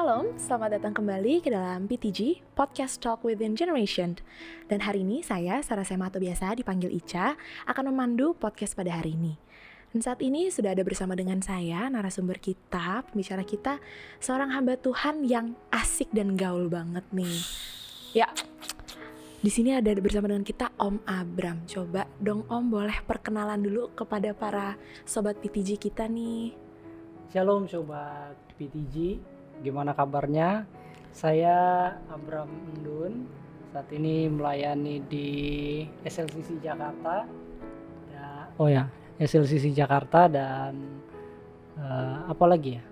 Shalom, selamat datang kembali ke dalam PTG, Podcast Talk Within Generation. Dan hari ini saya, Sarah Sema atau biasa dipanggil Ica, akan memandu podcast pada hari ini. Dan saat ini sudah ada bersama dengan saya, narasumber kita, pembicara kita, seorang hamba Tuhan yang asik dan gaul banget nih. Ya, di sini ada bersama dengan kita Om Abram. Coba dong Om, boleh perkenalan dulu kepada para sobat PTG kita nih. Shalom sobat PTG, gimana kabarnya? Saya Abram Endun, saat ini melayani di SLCC Jakarta. SLCC Jakarta dan apa lagi ya?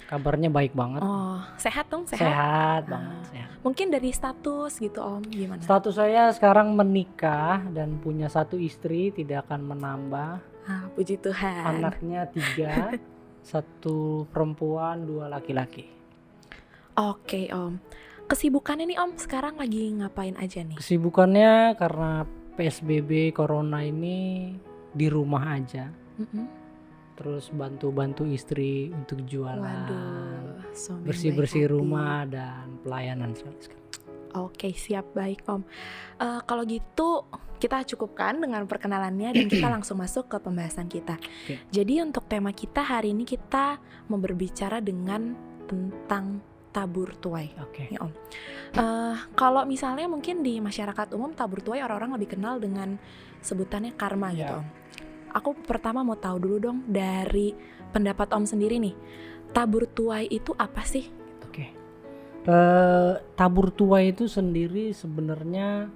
Kabarnya baik banget. Oh, sehat dong? Sehat banget, sehat. Mungkin dari status gitu Om, gimana? Status saya sekarang menikah dan punya 1 istri, tidak akan menambah. Puji Tuhan. Anaknya 3, 1 perempuan, 2 laki-laki. Oke Om, kesibukannya nih Om sekarang lagi ngapain aja nih? Kesibukannya karena PSBB Corona ini di rumah aja. Terus bantu-bantu istri untuk jualan. Waduh, suami bersih-bersih baik hati. Rumah dan pelayanan sekali. Oke, siap, baik Om. Kalau gitu kita cukupkan dengan perkenalannya dan kita langsung masuk ke pembahasan kita. Oke. Jadi untuk tema kita hari ini kita mau berbicara tentang tabur tuai. Oke. Ya Om. Kalau misalnya mungkin di masyarakat umum tabur tuai orang-orang lebih kenal dengan sebutannya karma gitu Ya. Om. Aku pertama mau tahu dulu dong dari pendapat Om sendiri nih, tabur tuai itu apa sih? Oke. Tabur tuai itu sendiri sebenarnya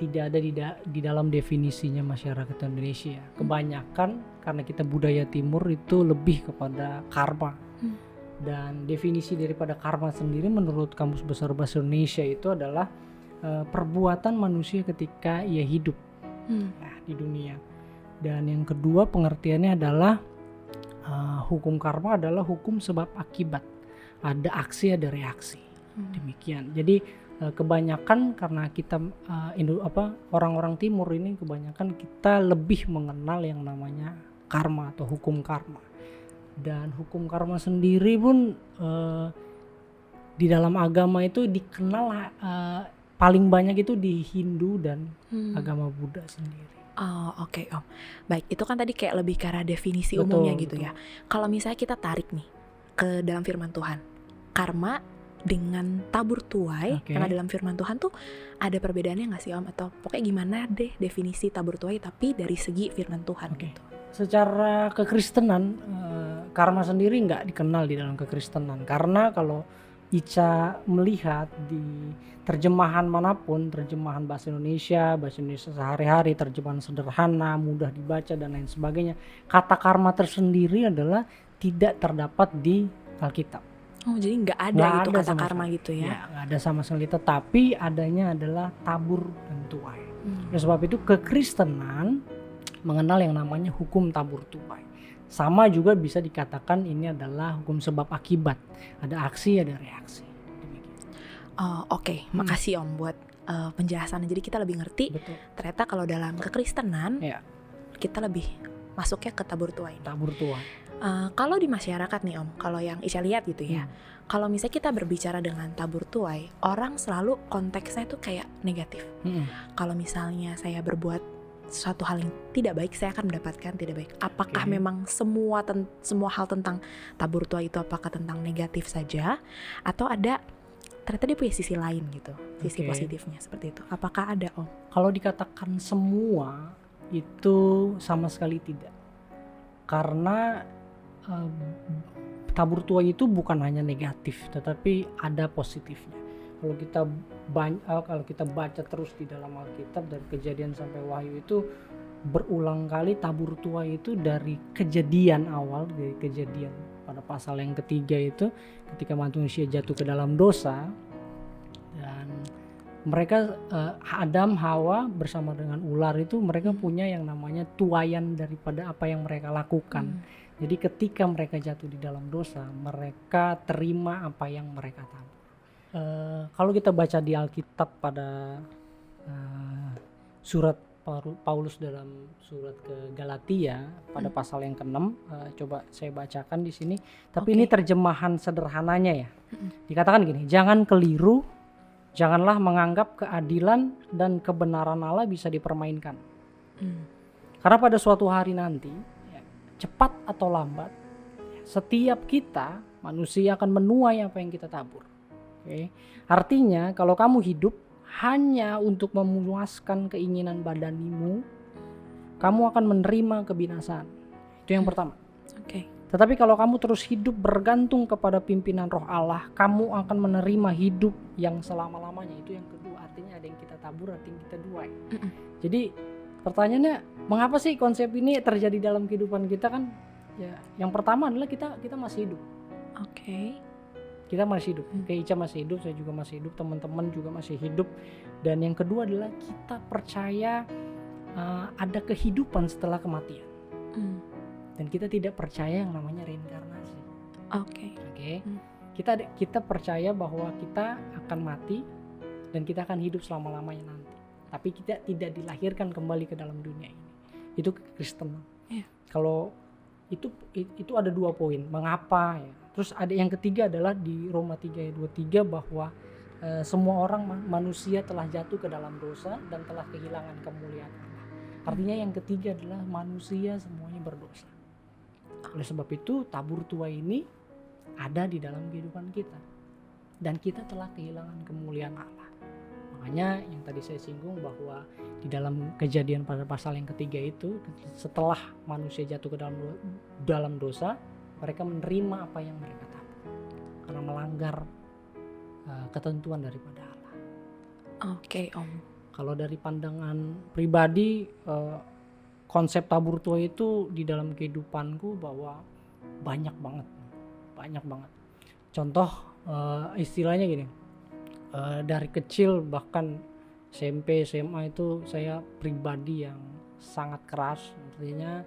tidak ada di dalam definisinya masyarakat Indonesia. Kebanyakan karena kita budaya timur itu lebih kepada karma. Dan definisi daripada karma sendiri menurut Kamus Besar Bahasa Indonesia itu adalah perbuatan manusia ketika ia hidup di dunia. Dan yang kedua pengertiannya adalah hukum karma adalah hukum sebab akibat. Ada aksi, ada reaksi. Demikian. Jadi kebanyakan karena kita orang-orang timur ini kebanyakan kita lebih mengenal yang namanya karma atau hukum karma. Dan hukum karma sendiri pun di dalam agama itu dikenal paling banyak itu di Hindu dan agama Buddha sendiri. Oh, oke Om. Baik, itu kan tadi kayak lebih ke arah definisi Betul, umumnya gitu betul. ya. Kalau misalnya kita tarik nih ke dalam firman Tuhan, karma dengan tabur tuai, Oke. karena dalam firman Tuhan tuh ada perbedaannya nggak sih Om? Atau pokoknya gimana deh definisi tabur tuai tapi dari segi firman Tuhan Oke. gitu. Secara kekristenan karma sendiri nggak dikenal di dalam kekristenan, karena kalau Ica melihat di terjemahan manapun, terjemahan bahasa Indonesia sehari-hari, terjemahan sederhana, mudah dibaca dan lain sebagainya, kata karma tersendiri adalah tidak terdapat di Alkitab. Oh, jadi nggak ada Nggak gitu ada kata sama karma sekali. gitu ya? Ya, nggak ada sama sekali, tetapi adanya adalah tabur dan tuai. Oleh sebab itu kekristenan mengenal yang namanya hukum tabur tuai. Sama juga bisa dikatakan ini adalah hukum sebab akibat. Ada aksi, ada reaksi. Demikian. Oh, oke. Makasih Om buat penjelasannya. Jadi kita lebih ngerti. Betul. Ternyata kalau dalam kekristenan Ya. kita lebih masuknya ke tabur tuai. Tabur tuai. Kalau di masyarakat nih Om, kalau yang Isya lihat gitu ya, kalau misalnya kita berbicara dengan tabur tuai, orang selalu konteksnya itu kayak negatif. Kalau misalnya saya berbuat suatu hal yang tidak baik, saya akan mendapatkan tidak baik. Apakah memang semua hal tentang tabur tuai itu apakah tentang negatif saja, atau ada ternyata dia punya sisi lain gitu, sisi positifnya seperti itu? Apakah ada Om? Kalau dikatakan semua itu sama sekali tidak, karena tabur tuai itu bukan hanya negatif, tetapi ada positifnya. Kalau kita baca terus di dalam Alkitab dari Kejadian sampai Wahyu itu berulang kali tabur tuai itu dari kejadian awal, dari kejadian pada pasal yang ketiga itu ketika manusia jatuh ke dalam dosa dan mereka Adam Hawa bersama dengan ular itu mereka punya yang namanya tuaian daripada apa yang mereka lakukan. Jadi ketika mereka jatuh di dalam dosa, mereka terima apa yang mereka tahu. Kalau kita baca di Alkitab pada surat Paulus dalam surat ke Galatia pada pasal yang ke-6, coba saya bacakan di sini. Tapi ini terjemahan sederhananya ya. Dikatakan gini, jangan keliru, janganlah menganggap keadilan dan kebenaran Allah bisa dipermainkan. Karena pada suatu hari nanti, cepat atau lambat, setiap kita manusia akan menuai apa yang kita tabur. Artinya kalau kamu hidup hanya untuk memuaskan keinginan badanimu, kamu akan menerima kebinasaan. Itu yang pertama. Tetapi kalau kamu terus hidup bergantung kepada pimpinan Roh Allah, kamu akan menerima hidup yang selama-lamanya. Itu yang kedua. Artinya ada yang kita tabur, ada yang kita tuai. Jadi pertanyaannya, mengapa sih konsep ini terjadi dalam kehidupan kita kan? Ya, yang pertama adalah kita masih hidup. Kita masih hidup. Kayak Ica masih hidup, saya juga masih hidup, teman-teman juga masih hidup. Dan yang kedua adalah kita percaya ada kehidupan setelah kematian. Dan kita tidak percaya yang namanya reinkarnasi. Kita percaya bahwa kita akan mati dan kita akan hidup selama-lamanya nanti. Tapi kita tidak dilahirkan kembali ke dalam dunia ini. Itu kekristenan. Kalau itu ada 2 poin. Mengapa ya? Terus ada yang ketiga adalah di Roma 3:23 bahwa semua orang manusia telah jatuh ke dalam dosa dan telah kehilangan kemuliaan Allah. Artinya yang ketiga adalah manusia semuanya berdosa. Oleh sebab itu tabur tuai ini ada di dalam kehidupan kita. Dan kita telah kehilangan kemuliaan Allah. Makanya yang tadi saya singgung bahwa di dalam Kejadian pada pasal yang ketiga itu, setelah manusia jatuh ke dalam dosa, mereka menerima apa yang mereka tabur karena melanggar ketentuan daripada Allah. Om. Kalau dari pandangan pribadi, konsep tabur tuai itu di dalam kehidupanku bahwa banyak banget. Contoh istilahnya gini, dari kecil bahkan SMP, SMA itu saya pribadi yang sangat keras, artinya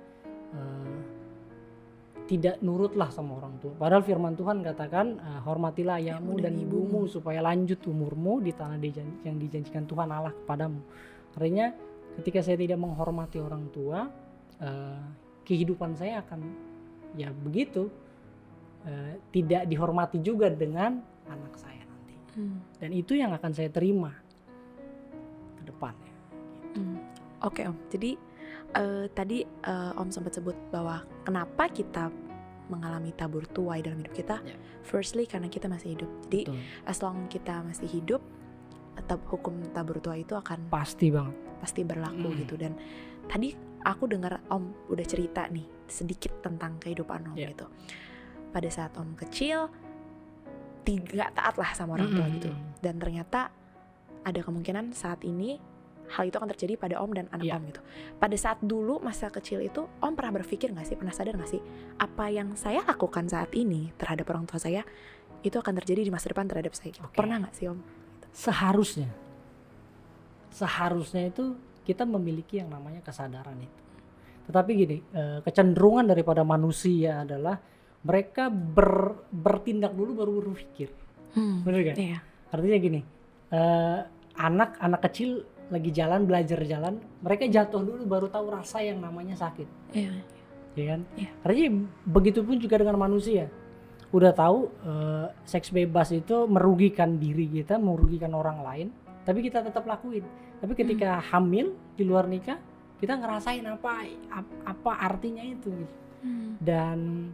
tidak nurutlah sama orang tua. Padahal firman Tuhan katakan hormatilah ayahmu dan ibumu supaya lanjut umurmu di tanah yang dijanjikan Tuhan Allah kepadamu. Artinya ketika saya tidak menghormati orang tua, kehidupan saya akan ya begitu, tidak dihormati juga dengan anak saya nanti. Dan itu yang akan saya terima ke depannya. Om. Jadi tadi Om sempat sebut bahwa kenapa kita mengalami tabur tuai dalam hidup kita. Firstly karena kita masih hidup. Jadi as long kita masih hidup, hukum tabur tuai itu akan pasti berlaku gitu. Dan tadi aku dengar Om udah cerita nih sedikit tentang kehidupan Om gitu. Pada saat Om kecil tidak taat lah sama orang tua gitu. Dan ternyata ada kemungkinan saat ini hal itu akan terjadi pada Om dan anak Om gitu. Pada saat dulu masa kecil itu Om pernah berpikir gak sih, pernah sadar gak sih apa yang saya lakukan saat ini terhadap orang tua saya itu akan terjadi di masa depan terhadap saya gitu. Pernah gak sih Om? Seharusnya itu kita memiliki yang namanya kesadaran itu. Tetapi gini, kecenderungan daripada manusia adalah mereka bertindak dulu baru berpikir. Bener kan? Iya. Artinya gini, anak kecil lagi belajar jalan, mereka jatuh dulu baru tahu rasa yang namanya sakit. Iya kan? Artinya begitupun juga dengan manusia. Udah tahu seks bebas itu merugikan diri kita, merugikan orang lain, tapi kita tetap lakuin. Tapi ketika hamil di luar nikah, kita ngerasain apa artinya itu gitu. Dan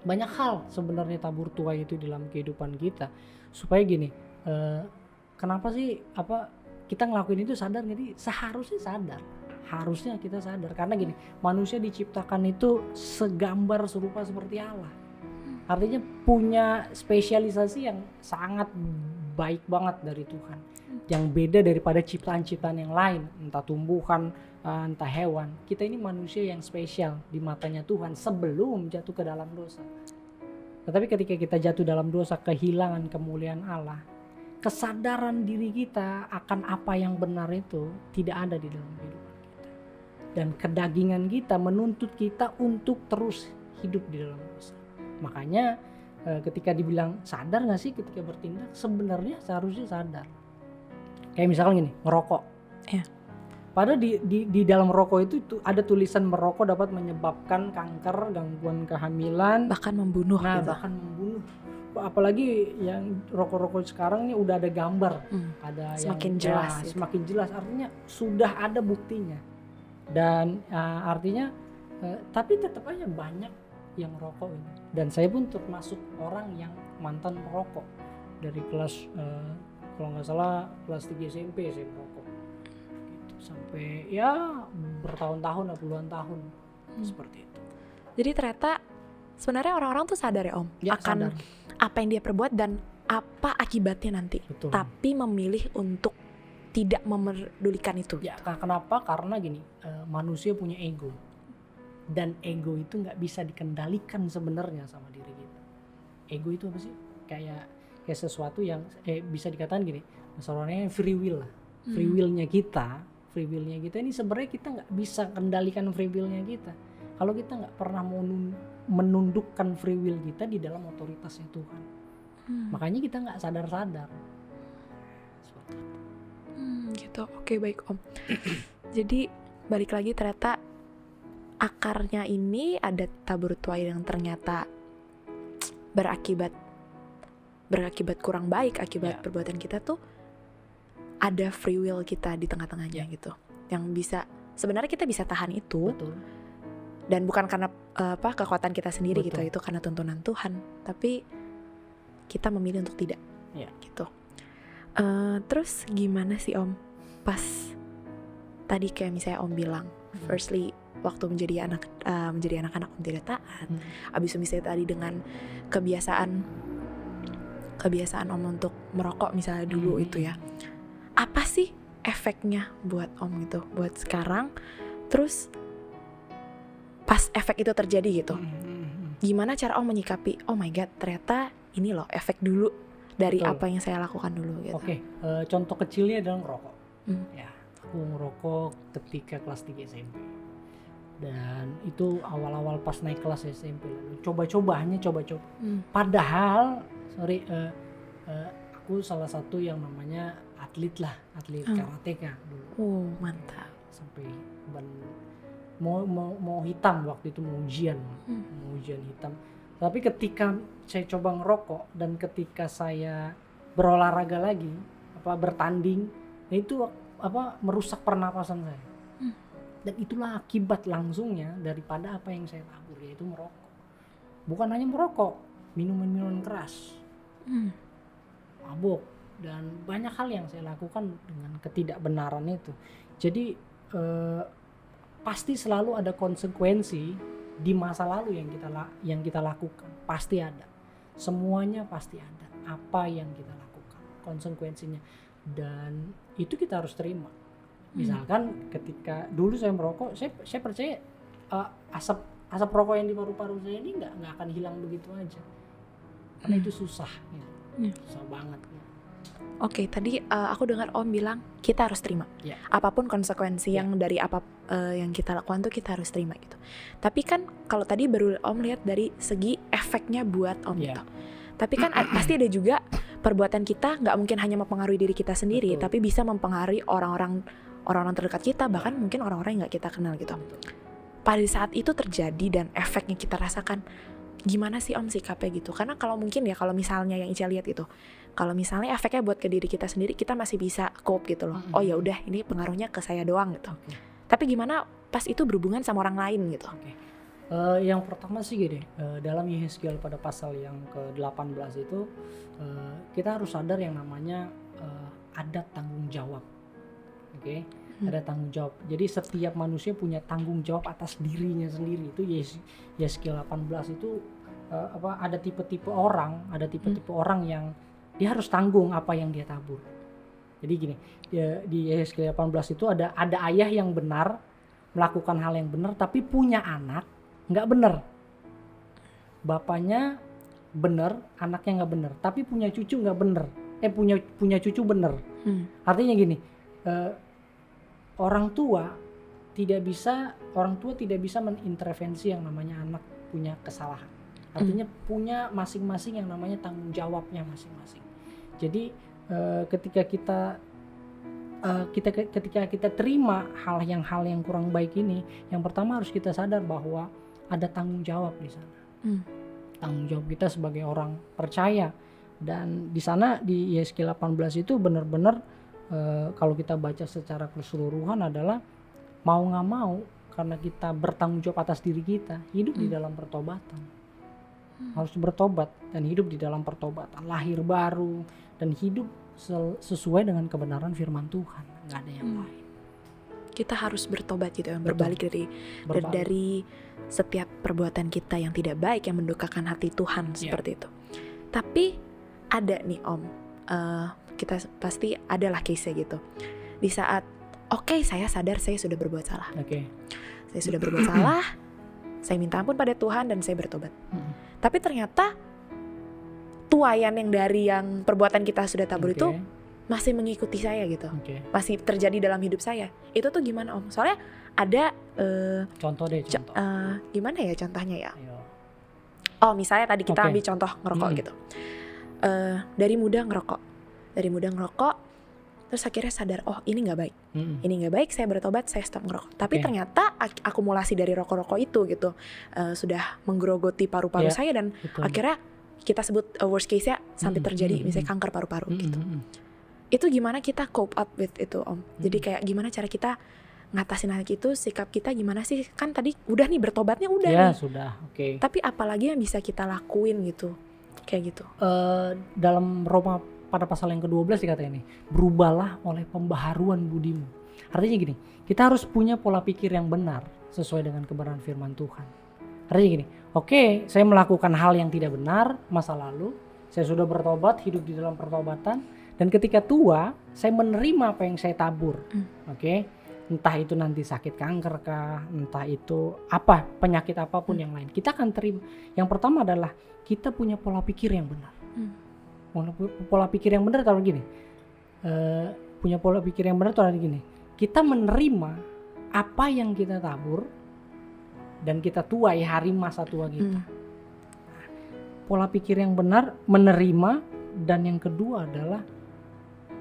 banyak hal sebenarnya tabur tuai itu dalam kehidupan kita. Supaya gini, kenapa sih kita ngelakuin itu sadar nggak sih? Harusnya kita sadar karena gini, manusia diciptakan itu segambar serupa seperti Allah. Artinya punya spesialisasi yang sangat baik banget dari Tuhan, yang beda daripada ciptaan-ciptaan yang lain, entah tumbuhan, entah hewan. Kita ini manusia yang spesial di matanya Tuhan sebelum jatuh ke dalam dosa. Tetapi ketika kita jatuh dalam dosa, kehilangan kemuliaan Allah, kesadaran diri kita akan apa yang benar itu tidak ada di dalam kehidupan kita. Dan kedagingan kita menuntut kita untuk terus hidup di dalam dosa. Makanya ketika dibilang sadar gak sih ketika bertindak, sebenarnya seharusnya sadar. Kayak misalnya gini, ngerokok. Padahal di dalam rokok itu ada tulisan merokok dapat menyebabkan kanker, gangguan kehamilan, bahkan membunuh nah gitu. bahkan membunuh. Apalagi yang rokok-rokok sekarang ini udah ada gambar, ada Semakin yang jelas ya, gitu. semakin jelas, artinya sudah ada buktinya. Dan artinya tapi tetap aja banyak yang rokok ini. Dan saya pun termasuk orang yang mantan merokok dari kelas kalau nggak salah kelas 3 SMP saya merokok gitu, sampai ya bertahun-tahun, puluhan tahun seperti itu. Jadi ternyata sebenarnya orang-orang tuh sadar ya Om Ya, akan sadar. apa yang dia perbuat dan apa akibatnya nanti. Betul. Tapi memilih untuk tidak memedulikan itu. Ya, kenapa? Karena gini, manusia punya ego. Dan ego itu nggak bisa dikendalikan sebenarnya sama diri kita. Ego itu apa sih? Kayak sesuatu yang bisa dikatakan gini, soalnya free will lah. Free willnya kita ini sebenarnya kita nggak bisa kendalikan free willnya kita. Kalau kita nggak pernah mau menundukkan free will kita di dalam otoritasnya Tuhan. Makanya kita nggak sadar-sadar. Seperti itu. Gitu. Oke, baik Om. Jadi balik lagi ternyata akarnya ini ada tabur tuai yang ternyata berakibat kurang baik akibat perbuatan kita tuh ada free will kita di tengah-tengahnya gitu. Yang bisa sebenarnya kita bisa tahan itu. Betul. Dan bukan karena kekuatan kita sendiri gitu, Betul. itu karena tuntunan Tuhan. Tapi kita memilih untuk tidak. Ya. Gitu. Terus gimana sih Om? Pas tadi kayak misalnya Om bilang, firstly waktu menjadi anak-anak Om tidak taat. Abis itu misalnya tadi dengan kebiasaan Om untuk merokok misalnya dulu itu ya. Apa sih efeknya buat Om gitu, buat sekarang? Terus pas efek itu terjadi gitu, gimana cara Om menyikapi? Oh my God, ternyata ini loh efek dulu dari Betul. apa yang saya lakukan dulu gitu. Oke, contoh kecilnya adalah ngerokok. Ya, aku ngerokok ketika kelas 3 SMP. Dan itu awal-awal pas naik kelas SMP. Hanya coba-coba. Padahal, aku salah satu yang namanya atlet karateka dulu. Oh, mantap. Sampai mau hitam waktu itu, mau ujian hitam. Tapi ketika saya coba ngerokok dan ketika saya berolahraga lagi, bertanding, itu merusak pernapasan saya. Dan itulah akibat langsungnya daripada apa yang saya tabur, yaitu merokok. Bukan hanya merokok, minuman keras, mabuk, dan banyak hal yang saya lakukan dengan ketidakbenaran itu. Jadi pasti selalu ada konsekuensi di masa lalu yang kita lakukan, pasti ada. Semuanya pasti ada apa yang kita lakukan, konsekuensinya, dan itu kita harus terima. Misalkan ketika dulu saya merokok, saya percaya asap rokok yang di paru-paru saya ini nggak akan hilang begitu aja, karena itu susah, susah banget. Oke, tadi aku dengar Om bilang kita harus terima, apapun konsekuensi yang dari apa yang kita lakukan tuh kita harus terima gitu. Tapi kan kalau tadi baru Om lihat dari segi efeknya buat Om gitu. Tapi kan pasti ada juga perbuatan kita nggak mungkin hanya mempengaruhi diri kita sendiri, tapi bisa mempengaruhi orang-orang terdekat kita, bahkan mungkin orang-orang yang nggak kita kenal gitu. Pada saat itu terjadi dan efeknya kita rasakan, gimana sih Om sikapnya gitu? Karena kalau mungkin ya, kalau misalnya yang Ica lihat itu, kalau misalnya efeknya buat ke diri kita sendiri, kita masih bisa cope gitu loh. Oh ya udah, ini pengaruhnya ke saya doang gitu. Tapi gimana pas itu berhubungan sama orang lain gitu? Yang pertama sih gini, dalam Yehezkiel pada pasal yang ke-18 itu kita harus sadar yang namanya ada tanggung jawab. Ada tanggung jawab. Jadi setiap manusia punya tanggung jawab atas dirinya sendiri. Itu Yehezkiel 18 itu ada tipe-tipe orang yang dia harus tanggung apa yang dia tabur. Jadi gini, di Yehezkiel 18 itu ada ayah yang benar melakukan hal yang benar tapi punya anak nggak benar. Bapaknya benar, anaknya nggak benar, tapi punya cucu nggak benar. Punya cucu benar. Artinya gini, orang tua tidak bisa mengintervensi yang namanya anak punya kesalahan. Artinya punya masing-masing yang namanya tanggung jawabnya masing-masing. Jadi ketika kita ketika kita terima hal yang kurang baik ini, yang pertama harus kita sadar bahwa ada tanggung jawab di sana. Tanggung jawab kita sebagai orang percaya. Dan di sana di Yeskiel 18 itu benar-benar kalau kita baca secara keseluruhan adalah mau nggak mau, karena kita bertanggung jawab atas diri kita, hidup di dalam pertobatan. Harus bertobat dan hidup di dalam pertobatan, lahir baru dan hidup sesuai dengan kebenaran firman Tuhan, nggak ada yang lain. Kita harus bertobat gitu, berbalik dari setiap perbuatan kita yang tidak baik, yang mendukakan hati Tuhan, seperti itu. Tapi ada nih Om, kita pasti adalah case-nya gitu. Di saat saya sadar saya sudah berbuat salah. Saya sudah berbuat salah, saya minta ampun pada Tuhan dan saya bertobat. Tapi ternyata tuaian yang dari yang perbuatan kita sudah tabur itu masih mengikuti saya gitu, masih terjadi dalam hidup saya. Itu tuh gimana Om? Soalnya ada contoh. Gimana ya contohnya ya? Misalnya tadi kita ambil contoh ngerokok gitu. Dari muda ngerokok, terus akhirnya sadar, ini nggak baik, ini nggak baik, saya bertobat, saya stop ngerokok. Tapi ternyata akumulasi dari rokok-rokok itu gitu sudah menggerogoti paru-paru saya, dan akhirnya kita sebut worst case-nya sampai terjadi misalnya kanker paru-paru gitu. Itu gimana kita cope up with itu Om? Jadi kayak gimana cara kita ngatasin hal itu, sikap kita gimana sih? Kan tadi udah nih bertobatnya udah nih. Sudah, Tapi apalagi yang bisa kita lakuin gitu? Kayak gitu. Dalam Roma pada pasal yang ke-12 dikata ini, berubahlah oleh pembaharuan budimu. Artinya gini, kita harus punya pola pikir yang benar sesuai dengan kebenaran firman Tuhan. Artinya gini, saya melakukan hal yang tidak benar masa lalu, saya sudah bertobat, hidup di dalam pertobatan, dan ketika tua, saya menerima apa yang saya tabur. Entah itu nanti sakit kanker kah, entah itu penyakit apapun yang lain, kita akan terima. Yang pertama adalah kita punya pola pikir yang benar. Pola pikir yang benar kalau gini, punya pola pikir yang benar kalau gini, kita menerima apa yang kita tabur dan kita tuai hari masa tua kita. Pola pikir yang benar, menerima, dan yang kedua adalah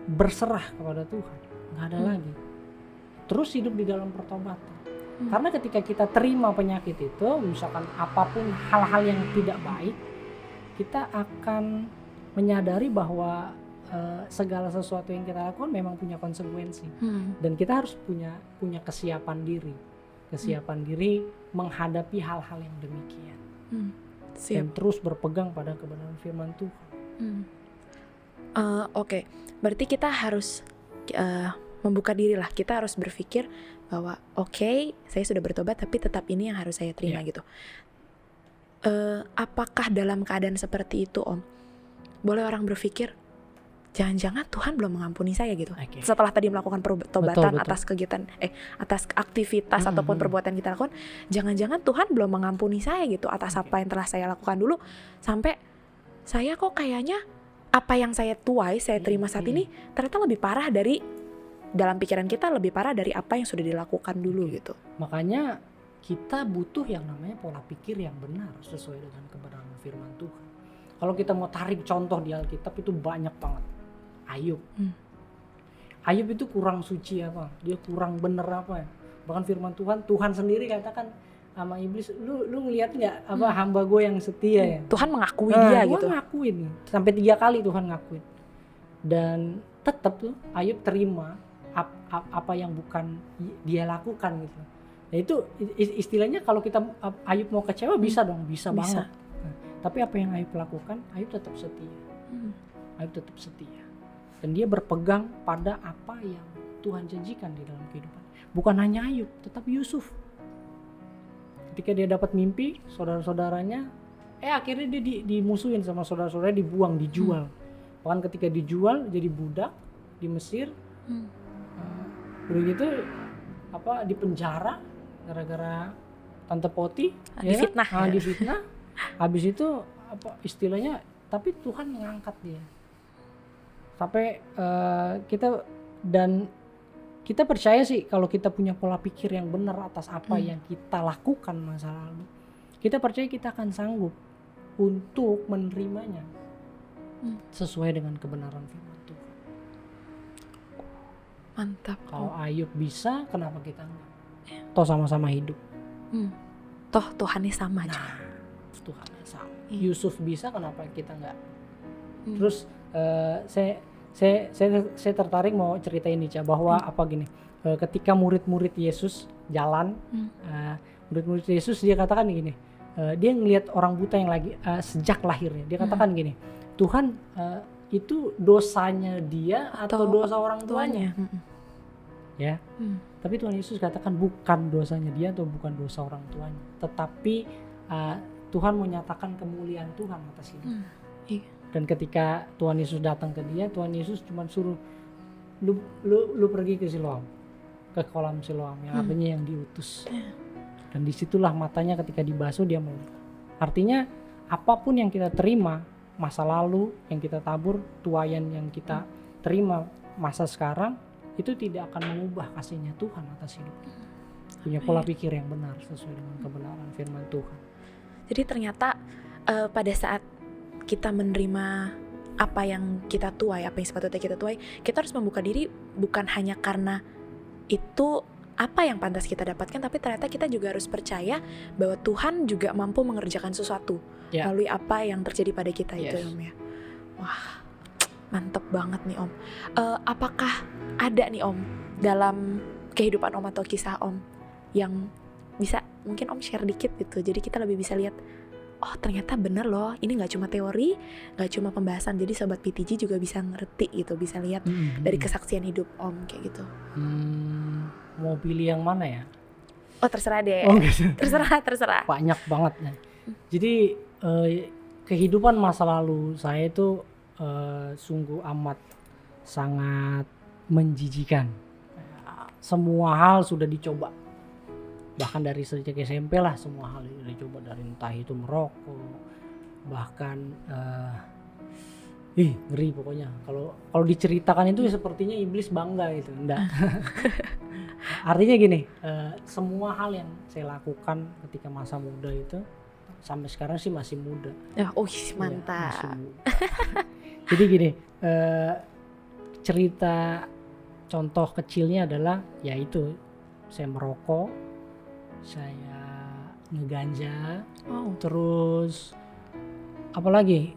berserah kepada Tuhan, nggak ada lagi. Terus hidup di dalam pertobatan. Karena ketika kita terima penyakit itu, misalkan apapun hal-hal yang tidak baik, kita akan menyadari bahwa segala sesuatu yang kita lakukan memang punya konsekuensi. Dan kita harus punya kesiapan diri menghadapi hal-hal yang demikian. Dan terus berpegang pada kebenaran firman Tuhan. Berarti kita harus membuka diri lah. Kita harus berpikir bahwa saya sudah bertobat, tapi tetap ini yang harus saya terima gitu. Apakah dalam keadaan seperti itu Om, boleh orang berpikir jangan-jangan Tuhan belum mengampuni saya gitu. Setelah tadi melakukan pertobatan atas kegiatan atas aktivitas ataupun perbuatan kita lakukan, jangan-jangan Tuhan belum mengampuni saya gitu atas apa yang telah saya lakukan dulu, sampai saya kok kayaknya apa yang saya terima saat ini ternyata lebih parah dari, dalam pikiran kita lebih parah dari apa yang sudah dilakukan dulu gitu. Makanya kita butuh yang namanya pola pikir yang benar sesuai dengan kebenaran firman Tuhan. Kalau kita mau tarik contoh di Alkitab itu banyak banget. Ayub itu kurang suci apa? Dia kurang bener apa ya? Bahkan firman Tuhan sendiri katakan sama iblis, lu ngeliat nggak hamba gue yang setia ya? Tuhan mengakui dia gitu. Tuhan ngakuin sampai 3 kali Tuhan ngakuin. Dan tetap tuh Ayub terima apa yang bukan dia lakukan gitu. Nah itu istilahnya kalau kita Ayub mau kecewa bisa dong, bisa banget. Tapi apa yang Ayub lakukan, Ayub tetap setia. Ayub tetap setia. Dan dia berpegang pada apa yang Tuhan janjikan di dalam kehidupan. Bukan hanya Ayub, tetapi Yusuf. Ketika dia dapat mimpi, saudara-saudaranya akhirnya dia dimusuhin sama saudara-saudaranya, dibuang, dijual. Bahkan ketika dijual jadi budak di Mesir. Udah gitu dipenjara gara-gara Tante Poti difitnah. Habis itu istilahnya, tapi Tuhan mengangkat dia. Sampai kita percaya sih kalau kita punya pola pikir yang benar atas apa yang kita lakukan masa lalu, kita percaya kita akan sanggup untuk menerimanya sesuai dengan kebenaran firman Tuhan. Mantap. Kalau Ayub bisa, kenapa kita enggak? Toh sama-sama hidup. Toh Tuhannya sama aja. Nah, Tuhannya sama. Iya. Yusuf bisa, kenapa kita enggak? Hmm. Terus saya tertarik mau ceritain nih, Ca, bahwa apa gini, ketika murid-murid Yesus jalan, murid-murid Yesus dia katakan gini, dia ngelihat orang buta yang lagi sejak lahirnya, dia katakan gini, Tuhan, itu dosanya dia atau dosa orang tuanya? Ya, tapi Tuhan Yesus katakan bukan dosanya dia atau bukan dosa orang tuanya, tetapi Tuhan menyatakan kemuliaan Tuhan atas hidup. Dan ketika Tuhan Yesus datang ke dia, Tuhan Yesus cuma suruh lu pergi ke Siloam, ke kolam Siloam, yang artinya yang diutus. Dan disitulah matanya ketika dibasuh dia melihat. Artinya apapun yang kita terima, masa lalu yang kita tabur, tuayan yang kita terima masa sekarang, itu tidak akan mengubah kasihnya Tuhan atas hidup. Punya pola pikir yang benar sesuai dengan kebenaran firman Tuhan. Jadi ternyata pada saat kita menerima apa yang kita tuai, apa yang sepatutnya kita tuai, kita harus membuka diri bukan hanya karena itu apa yang pantas kita dapatkan, tapi ternyata kita juga harus percaya bahwa Tuhan juga mampu mengerjakan sesuatu melalui apa yang terjadi pada kita itu, Om ya. Wah, mantep banget nih, Om. Apakah ada nih, Om, dalam kehidupan Om atau kisah Om yang bisa mungkin Om share dikit gitu, jadi kita lebih bisa lihat, oh ternyata bener loh, ini gak cuma teori, gak cuma pembahasan, jadi Sobat PTG juga bisa ngerti gitu, bisa lihat dari kesaksian hidup Om kayak gitu. Mau pilih yang mana ya? Oh terserah deh, terserah. Banyak banget ya. Jadi kehidupan masa lalu saya itu sungguh amat sangat menjijikan. Semua hal sudah dicoba. Bahkan dari sejak SMP lah semua hal itu dicoba, dari entah itu merokok, bahkan ngeri pokoknya. Kalau diceritakan itu sepertinya iblis bangga gitu, enggak. Artinya gini, semua hal yang saya lakukan ketika masa muda itu sampai sekarang sih masih muda. Mantap. Ya, jadi gini, cerita contoh kecilnya adalah yaitu saya merokok, saya ngeganja, terus apalagi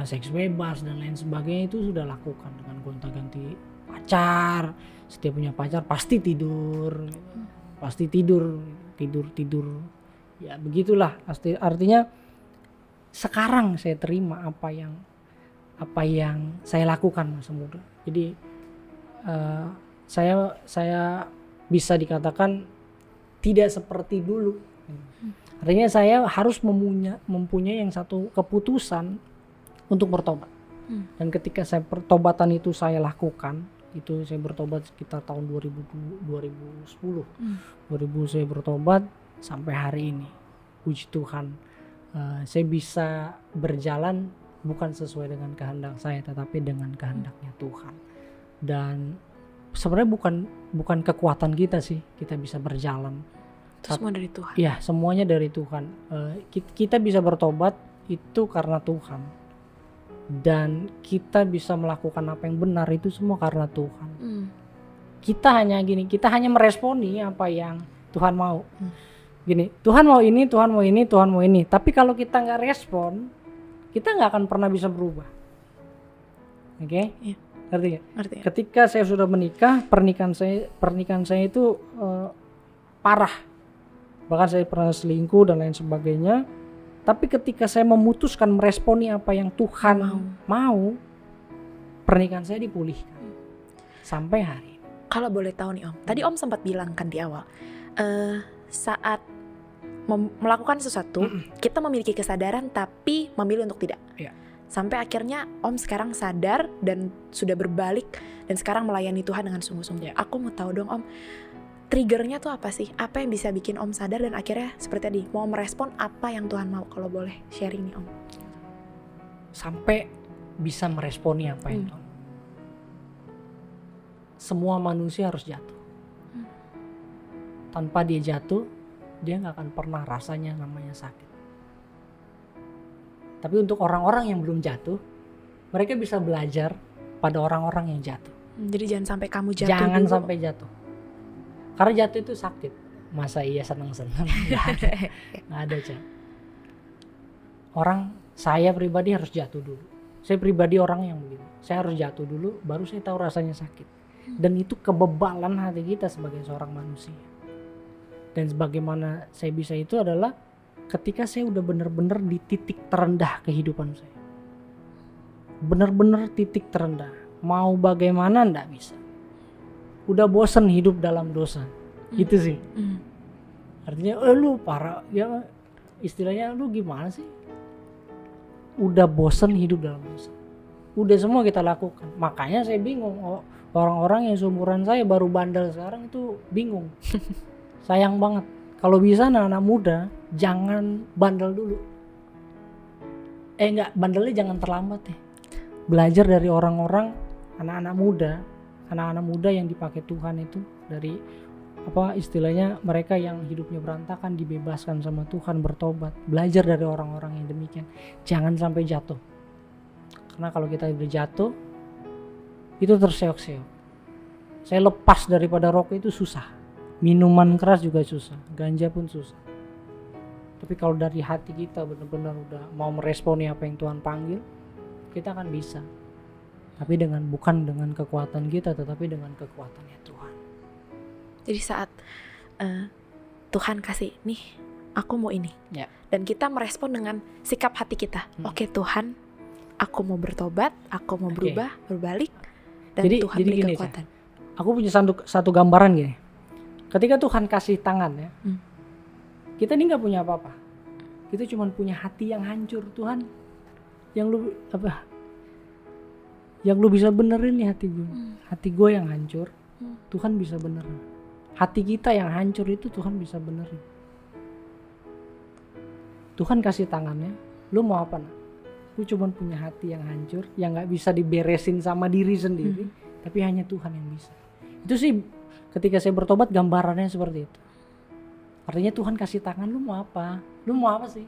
seks bebas dan lain sebagainya itu sudah lakukan dengan gonta-ganti pacar. Setiap punya pacar pasti tidur ya begitulah. Artinya sekarang saya terima apa yang saya lakukan masa muda. Jadi saya bisa dikatakan tidak seperti dulu. Artinya saya harus mempunyai yang satu keputusan untuk bertobat. Dan ketika saya pertobatan itu saya lakukan, itu saya bertobat sekitar tahun 2010. 2000 saya bertobat sampai hari ini. Puji Tuhan, saya bisa berjalan bukan sesuai dengan kehendak saya, tetapi dengan kehendaknya Tuhan. Dan sebenarnya bukan kekuatan kita sih, kita bisa berjalan. Itu semua dari Tuhan. Iya, semuanya dari Tuhan. Kita bisa bertobat itu karena Tuhan. Dan kita bisa melakukan apa yang benar itu semua karena Tuhan. Kita hanya meresponi apa yang Tuhan mau. Gini, Tuhan mau ini, Tuhan mau ini, Tuhan mau ini. Tapi kalau kita nggak respon, kita nggak akan pernah bisa berubah. Oke? Iya. Ngerti nggak? Ngerti. Ketika saya sudah menikah, pernikahan saya itu parah. Bahkan saya pernah selingkuh dan lain sebagainya. Tapi ketika saya memutuskan meresponi apa yang Tuhan mau, pernikahan saya dipulihkan sampai hari ini. Kalau boleh tahu nih Om, tadi Om sempat bilang kan di awal, saat melakukan sesuatu, kita memiliki kesadaran tapi memilih untuk tidak. Ya. Sampai akhirnya Om sekarang sadar dan sudah berbalik dan sekarang melayani Tuhan dengan sungguh-sungguh. Aku mau tahu dong Om, triggernya tuh apa sih? Apa yang bisa bikin Om sadar dan akhirnya seperti tadi mau merespon apa yang Tuhan mau? Kalau boleh sharing nih Om. Sampai bisa meresponi apa yang Tuhan. Semua manusia harus jatuh. Tanpa dia jatuh, dia gak akan pernah rasanya namanya sakit. Tapi untuk orang-orang yang belum jatuh, mereka bisa belajar pada orang-orang yang jatuh. Jadi jangan sampai kamu jatuh Jangan dulu. sampai jatuh. Karena jatuh itu sakit. Masa iya senang-senang? Nggak ada, Cak. Saya pribadi harus jatuh dulu. Saya pribadi orang yang begitu. Saya harus jatuh dulu, baru saya tahu rasanya sakit. Dan itu kebebalan hati kita sebagai seorang manusia. Dan sebagaimana saya bisa itu adalah ketika saya udah benar-benar di titik terendah kehidupan saya. Benar-benar titik terendah. Mau bagaimana nggak bisa. Udah bosen hidup dalam dosa. Gitu sih. Artinya lu parah ya, istilahnya lu gimana sih? Udah bosen hidup dalam dosa. Udah semua kita lakukan. Makanya saya bingung, orang-orang yang seumuran saya baru bandel sekarang itu bingung. Sayang banget. Kalau bisa anak-anak muda jangan bandel dulu. Enggak, bandelnya jangan terlambat ya. Belajar dari orang-orang, anak-anak muda yang dipakai Tuhan itu, dari istilahnya mereka yang hidupnya berantakan dibebaskan sama Tuhan, bertobat. Belajar dari orang-orang yang demikian. Jangan sampai jatuh. Karena kalau kita udah jatuh itu terseok-seok. Saya lepas daripada rokok itu susah. Minuman keras juga susah, ganja pun susah. Tapi kalau dari hati kita benar-benar udah mau meresponi apa yang Tuhan panggil, kita akan bisa. Tapi bukan dengan kekuatan kita, tetapi dengan kekuatannya Tuhan. Jadi saat Tuhan kasih, nih aku mau ini, dan kita merespon dengan sikap hati kita. Oke Tuhan, aku mau bertobat, aku mau berubah, berbalik, dan Tuhan beri kekuatan. Aku punya satu gambaran gini. Ketika Tuhan kasih tangan ya, kita ini nggak punya apa-apa. Kita cuma punya hati yang hancur. Tuhan, yang lu bisa benerin nih hati gue. Hati gue yang hancur, Tuhan bisa benerin. Hati kita yang hancur itu Tuhan bisa benerin. Tuhan kasih tangannya, lu mau apa nak? Lu cuma punya hati yang hancur, yang nggak bisa diberesin sama diri sendiri, tapi hanya Tuhan yang bisa. Itu sih ketika saya bertobat gambarannya seperti itu. Artinya Tuhan kasih tangan, lu mau apa? Lu mau apa sih?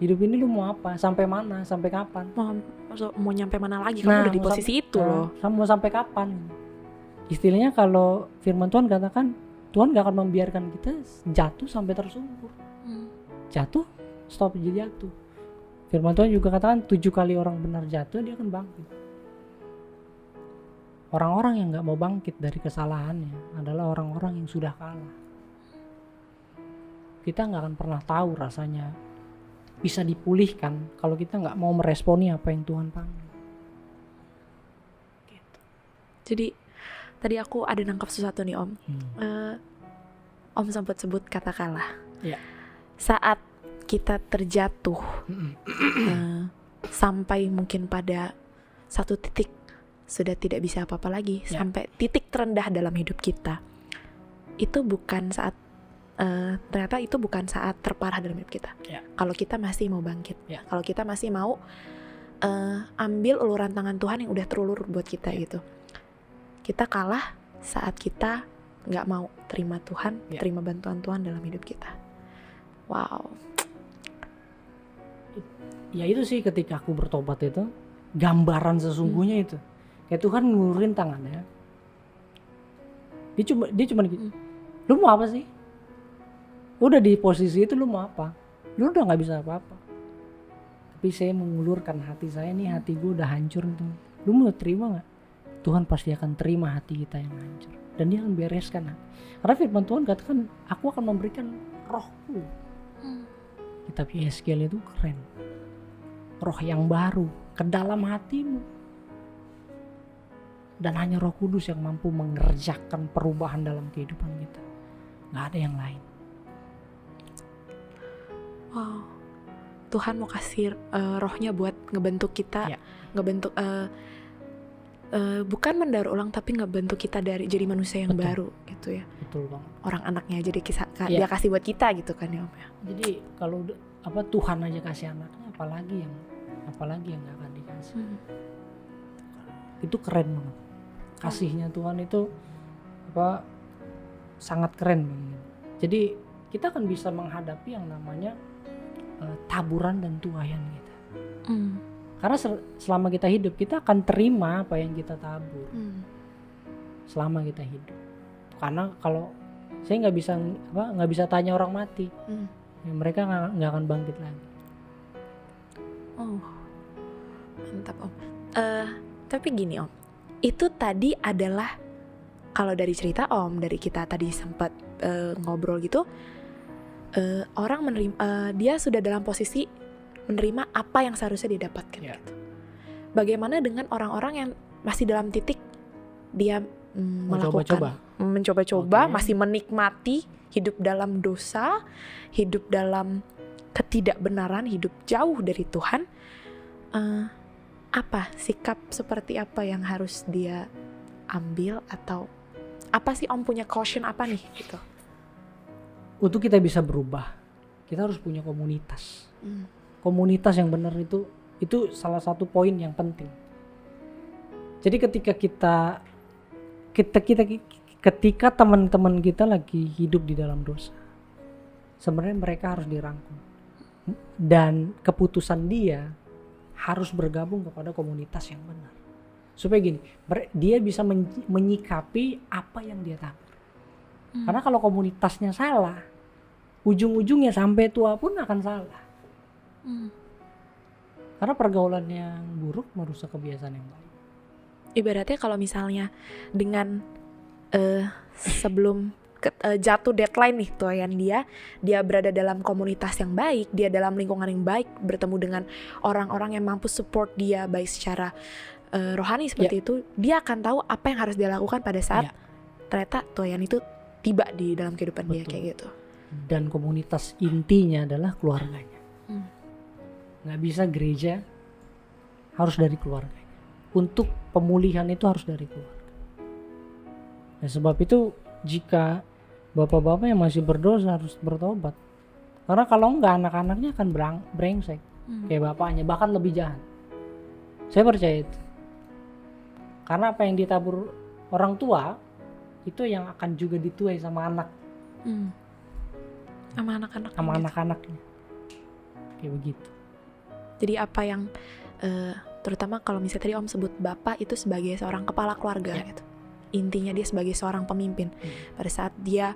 Hidup ini lu mau apa? Sampai mana? Sampai kapan? Mau nyampe mana lagi? Kamu udah di posisi itu loh. Mau sampai kapan? Istilahnya kalau firman Tuhan katakan, Tuhan gak akan membiarkan kita jatuh sampai tersungkur. Jatuh, stop jadi jatuh. Firman Tuhan juga katakan 7 kali orang benar jatuh, dia akan bangkit. Orang-orang yang gak mau bangkit dari kesalahannya adalah orang-orang yang sudah kalah. Kita gak akan pernah tahu rasanya bisa dipulihkan kalau kita gak mau meresponi apa yang Tuhan panggil. Gitu. Jadi tadi aku ada nangkap sesuatu nih Om. Om sempat sebut kata kalah. Saat kita terjatuh sampai mungkin pada satu titik sudah tidak bisa apa-apa lagi, sampai titik terendah dalam hidup kita, itu bukan saat ternyata itu bukan saat terparah dalam hidup kita. Kalau kita masih mau bangkit, kalau kita masih mau ambil uluran tangan Tuhan yang udah terulur buat kita gitu. Kita kalah saat kita nggak mau terima Tuhan, terima bantuan Tuhan dalam hidup kita. Wow. Ya itu sih ketika aku bertobat itu, gambaran sesungguhnya itu. Kayak Tuhan ngulurin tangannya. Dia cuma gitu. Lu mau apa sih? Udah di posisi itu lu mau apa? Lu udah nggak bisa apa-apa. Tapi saya mengulurkan hati saya nih, hati gue udah hancur itu. Lu mau terima nggak? Tuhan pasti akan terima hati kita yang hancur, dan dia akan bereskan. Karena firman Tuhan katakan, aku akan memberikan rohku. Kitab Yeskiel itu keren. Roh yang baru ke dalam hatimu. Dan hanya Roh Kudus yang mampu mengerjakan perubahan dalam kehidupan kita. Gak ada yang lain. Wow. Tuhan mau kasih rohnya buat ngebentuk kita, ngebentuk bukan mendaur ulang, tapi ngebentuk kita dari jadi manusia yang baru gitu ya. Betul banget. Orang anaknya jadi dia kasih buat kita gitu kan ya Om ya. Jadi kalau Tuhan aja kasih anaknya, apalagi yang gak akan dikasih. Itu keren banget. Kasihnya Tuhan itu sangat keren banget. Jadi kita akan bisa menghadapi yang namanya taburan dan tuaian kita. Karena selama kita hidup, kita akan terima apa yang kita tabur. selama kita hidup. Karena kalau saya nggak bisa tanya orang mati, ya mereka nggak akan bangkit lagi. Oh, mantap Om. Tapi gini Om, itu tadi adalah kalau dari cerita Om, dari kita tadi sempat ngobrol gitu, orang menerima, dia sudah dalam posisi menerima apa yang seharusnya didapatkan. Yeah. Gitu. Bagaimana dengan orang-orang yang masih dalam titik dia mencoba-coba, masih menikmati hidup dalam dosa, hidup dalam ketidakbenaran, hidup jauh dari Tuhan? Apa sikap seperti apa yang harus dia ambil, atau apa sih Om punya caution apa nih gitu? Untuk kita bisa berubah, kita harus punya komunitas. Komunitas yang benar itu salah satu poin yang penting. Jadi ketika teman-teman kita lagi hidup di dalam dosa, sebenarnya mereka harus dirangkul, dan keputusan dia harus bergabung kepada komunitas yang benar, supaya gini, dia bisa menyikapi apa yang dia tabur. Karena kalau komunitasnya salah, ujung-ujungnya sampai tua pun akan salah. Karena pergaulan yang buruk merusak kebiasaan yang baik. Ibaratnya kalau misalnya dengan sebelum jatuh deadline nih tuayan dia berada dalam komunitas yang baik, dia dalam lingkungan yang baik, bertemu dengan orang-orang yang mampu support dia baik secara rohani seperti itu, dia akan tahu apa yang harus dia lakukan pada saat ternyata tuayan itu tiba di dalam kehidupan dia kayak gitu. Dan komunitas intinya adalah keluarganya. Nggak bisa gereja, harus dari keluarganya. Untuk pemulihan itu harus dari keluarga. Nah, sebab itu jika bapak-bapak yang masih berdosa harus bertobat. Karena kalau enggak, anak-anaknya akan brengsek kayak bapaknya, bahkan lebih jahat. Saya percaya itu. Karena apa yang ditabur orang tua itu yang akan juga dituai sama anak. Sama anak-anak. Sama anak-anaknya. Kayak begitu. Jadi apa yang terutama kalau misalnya tadi Om sebut bapak itu sebagai seorang kepala keluarga gitu. Intinya dia sebagai seorang pemimpin. Pada saat dia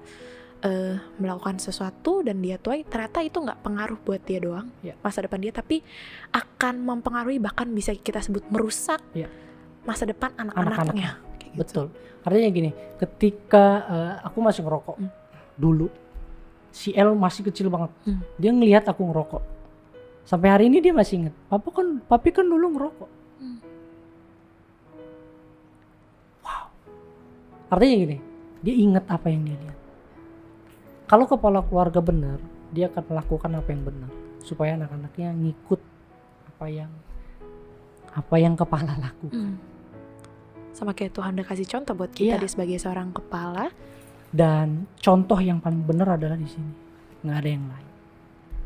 melakukan sesuatu dan dia tuai, ternyata itu nggak pengaruh buat dia doang, masa depan dia, tapi akan mempengaruhi, bahkan bisa kita sebut merusak masa depan anak-anaknya. Gitu. Betul. Artinya gini, ketika aku masih ngerokok dulu, si El masih kecil banget, dia ngelihat aku ngerokok. Sampai hari ini dia masih ingat, papi kan dulu ngerokok. Wow. Artinya gini, dia ingat apa yang dia lihat. Kalau kepala keluarga benar, dia akan melakukan apa yang benar, supaya anak-anaknya ngikut apa yang kepala lakukan. Sama kayak Tuhan udah kasih contoh buat kita dia sebagai seorang kepala. Dan contoh yang paling benar adalah di sini, nggak ada yang lain.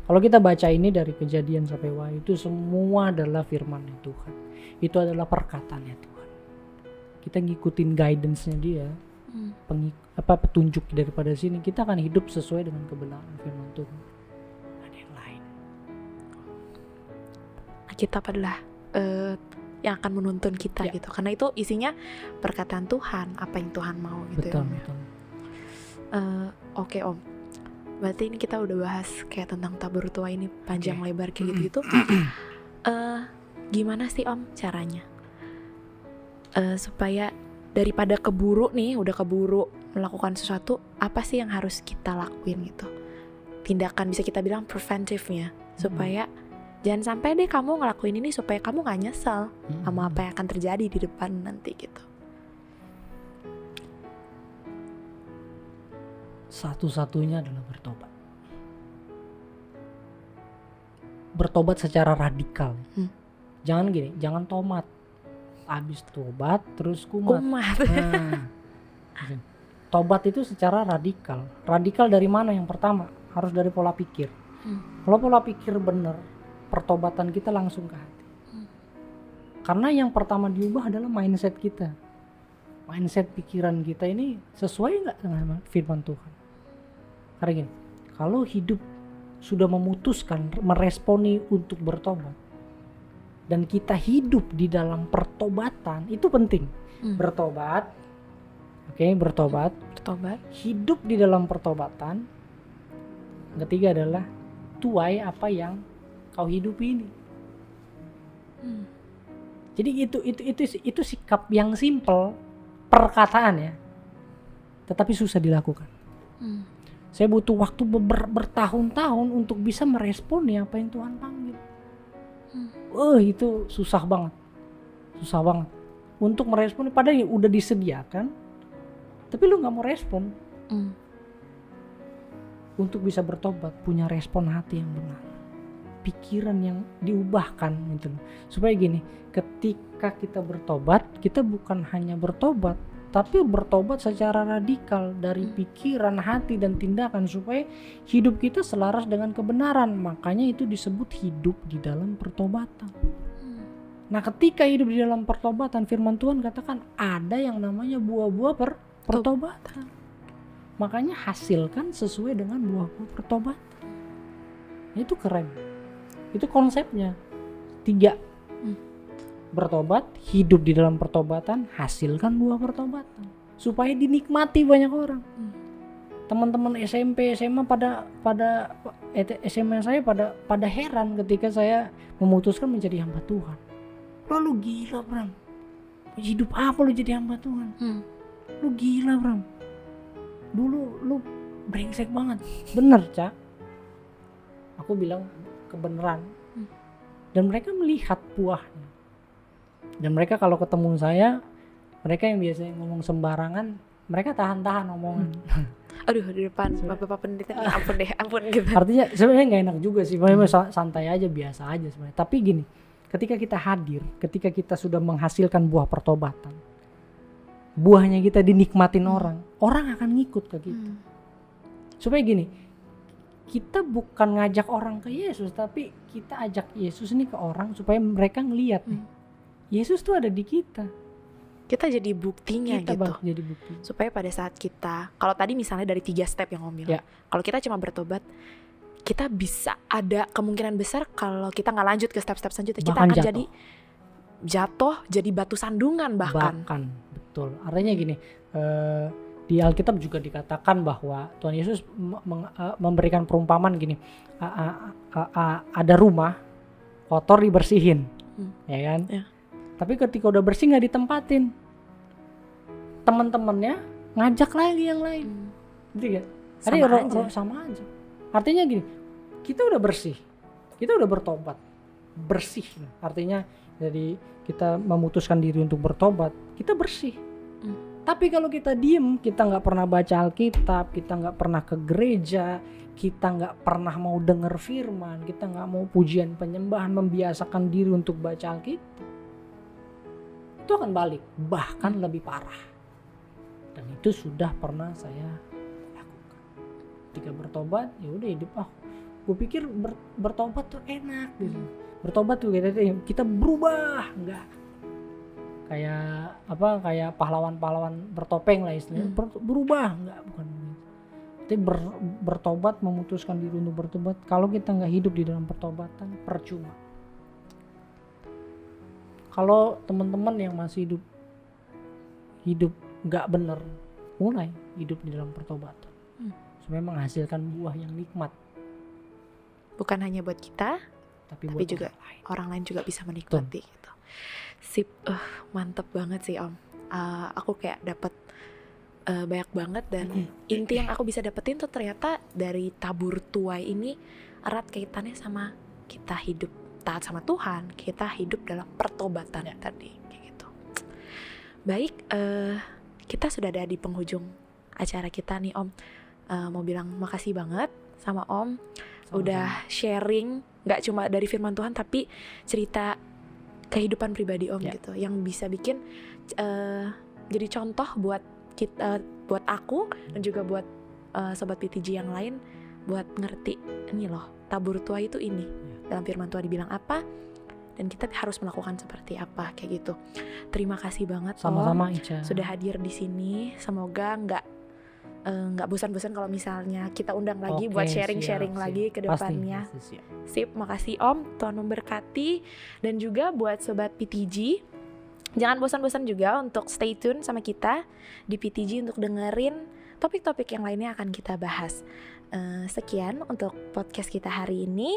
Kalau kita baca ini dari Kejadian sampai Wahyu, itu semua adalah firman Tuhan. Itu adalah perkataannya Tuhan. Kita ngikutin guidance-nya dia, petunjuk daripada sini, kita akan hidup sesuai dengan kebenaran firman Tuhan. Ada yang lain. Alkitab adalah yang akan menuntun kita gitu. Karena itu isinya perkataan Tuhan, apa yang Tuhan mau gitu. Betul. Oke Om. Berarti ini kita udah bahas kayak tentang tabur tua ini panjang lebar kayak gitu-gitu. Gimana sih Om caranya? Supaya daripada udah keburu melakukan sesuatu, apa sih yang harus kita lakuin gitu? Tindakan bisa kita bilang preventifnya, supaya jangan sampai deh kamu ngelakuin ini, supaya kamu gak nyesel sama apa yang akan terjadi di depan nanti gitu. Satu-satunya adalah bertobat. Bertobat secara radikal. Jangan tomat. Habis tobat terus kumat. Tobat itu secara radikal. Radikal dari mana? Yang pertama, harus dari pola pikir. Kalau pola pikir benar, pertobatan kita langsung ke hati. Karena yang pertama diubah adalah mindset kita. Mindset pikiran kita ini sesuai nggak dengan firman Tuhan? Karena gini, kalau hidup sudah memutuskan meresponi untuk bertobat, dan kita hidup di dalam pertobatan, itu penting. Bertobat, Oke, bertobat. Hidup di dalam pertobatan. Ketiga adalah tuai apa yang kau hidupi ini. Jadi itu sikap yang simple, perkataan ya, tetapi susah dilakukan. Saya butuh waktu bertahun-tahun untuk bisa merespon apa yang Tuhan panggil. Itu susah banget untuk merespon. Padahal udah disediakan, tapi lu nggak mau respon. Untuk bisa bertobat, punya respon hati yang benar, pikiran yang diubahkan gitu. Supaya gini, ketika kita bertobat, kita bukan hanya bertobat, tapi bertobat secara radikal dari pikiran, hati, dan tindakan, supaya hidup kita selaras dengan kebenaran. Makanya itu disebut hidup di dalam pertobatan. Nah, ketika hidup di dalam pertobatan, firman Tuhan katakan ada yang namanya buah-buah pertobatan. Makanya hasilkan sesuai dengan buah-buah pertobatan. Itu keren. Itu konsepnya. 3. Bertobat, hidup di dalam pertobatan, hasilkan buah pertobatan. Supaya dinikmati banyak orang. Teman-teman SMP, SMA pada SMA saya pada heran ketika saya memutuskan menjadi hamba Tuhan. Lu gila, Bram. Hidup apa lu jadi hamba Tuhan? Lu gila, Bram. Dulu lu brengsek banget. Bener, Cak. Aku bilang kebenaran. Dan mereka melihat buahnya. Dan mereka kalau ketemu saya, mereka yang biasanya ngomong sembarangan, mereka tahan-tahan omongan. Aduh, di depan Bapak pendeta, ampun gitu. Artinya sebenarnya nggak enak juga sih, santai aja, biasa aja sebenarnya. Tapi gini, ketika kita hadir, ketika kita sudah menghasilkan buah pertobatan, buahnya kita dinikmatin orang akan ngikut ke kita. Supaya gini, kita bukan ngajak orang ke Yesus, tapi kita ajak Yesus ini ke orang supaya mereka ngelihat nih, Yesus tuh ada di kita. Kita jadi buktinya kita gitu. Jadi bukti. Supaya pada saat kita, kalau tadi misalnya dari 3 step yang Om bilang, kalau kita cuma bertobat, kita bisa ada kemungkinan besar kalau kita nggak lanjut ke step-step selanjutnya, kita akan jadi jatuh, jadi batu sandungan bahkan. Betul. Artinya gini, di Alkitab juga dikatakan bahwa Tuhan Yesus memberikan perumpamaan gini, ada rumah kotor dibersihin, ya kan? Ya. Tapi ketika udah bersih nggak ditempatin, teman-temannya ngajak lagi yang lain, gitu kan? Sama aja. Artinya gini, kita udah bersih, kita udah bertobat, bersih. Artinya jadi kita memutuskan diri untuk bertobat, kita bersih. Tapi kalau kita diem, kita nggak pernah baca Alkitab, kita nggak pernah ke gereja, kita nggak pernah mau dengar firman, kita nggak mau pujian penyembahan, membiasakan diri untuk baca Alkitab, itu akan balik, bahkan lebih parah. Dan itu sudah pernah saya lakukan. Ketika bertobat, ya udah hidup gue pikir bertobat tuh enak gitu. Bertobat tuh kita berubah, enggak kayak pahlawan-pahlawan bertopeng lah istilahnya. Berubah, enggak, bukan begitu. Tapi bertobat, memutuskan diri untuk bertobat, kalau kita enggak hidup di dalam pertobatan, percuma. Kalau teman-teman yang masih hidup enggak benar, mulai hidup di dalam pertobatan, supaya menghasilkan buah yang nikmat. Bukan hanya buat kita, tapi juga orang lain juga bisa menikmati gitu. Sip, mantep banget sih Om. Aku kayak dapet banyak banget, dan inti yang aku bisa dapetin tuh ternyata dari tabur tuai ini erat kaitannya sama kita hidup taat sama Tuhan, kita hidup dalam pertobatan tadi kayak gitu. Baik, kita sudah ada di penghujung acara kita nih Om. Mau bilang makasih banget sama Om. Udah sharing, gak cuma dari firman Tuhan, tapi cerita kehidupan pribadi Om gitu, yang bisa bikin jadi contoh buat kita, buat aku dan juga buat sobat PTG yang lain, buat ngerti ini loh, tabur tuai itu ini. Dalam firman Tuhan dibilang apa, dan kita harus melakukan seperti apa kayak gitu. Terima kasih banget sama-sama Om, Ica, sudah hadir di sini. Semoga nggak bosan-bosan kalau misalnya kita undang lagi buat sharing-sharing lagi ke depannya. Sip, makasih Om, Tuhan memberkati. Dan juga buat sobat PTG, Jangan bosan-bosan juga untuk stay tune sama kita di PTG untuk dengerin topik-topik yang lainnya akan kita bahas. Sekian untuk podcast kita hari ini.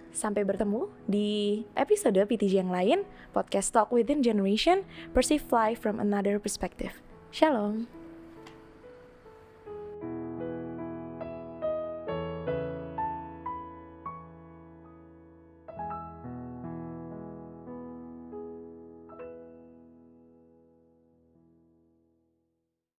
Sampai bertemu di episode PTG yang lain, Podcast Talk Within Generation, Perceive Life from Another Perspective. Shalom.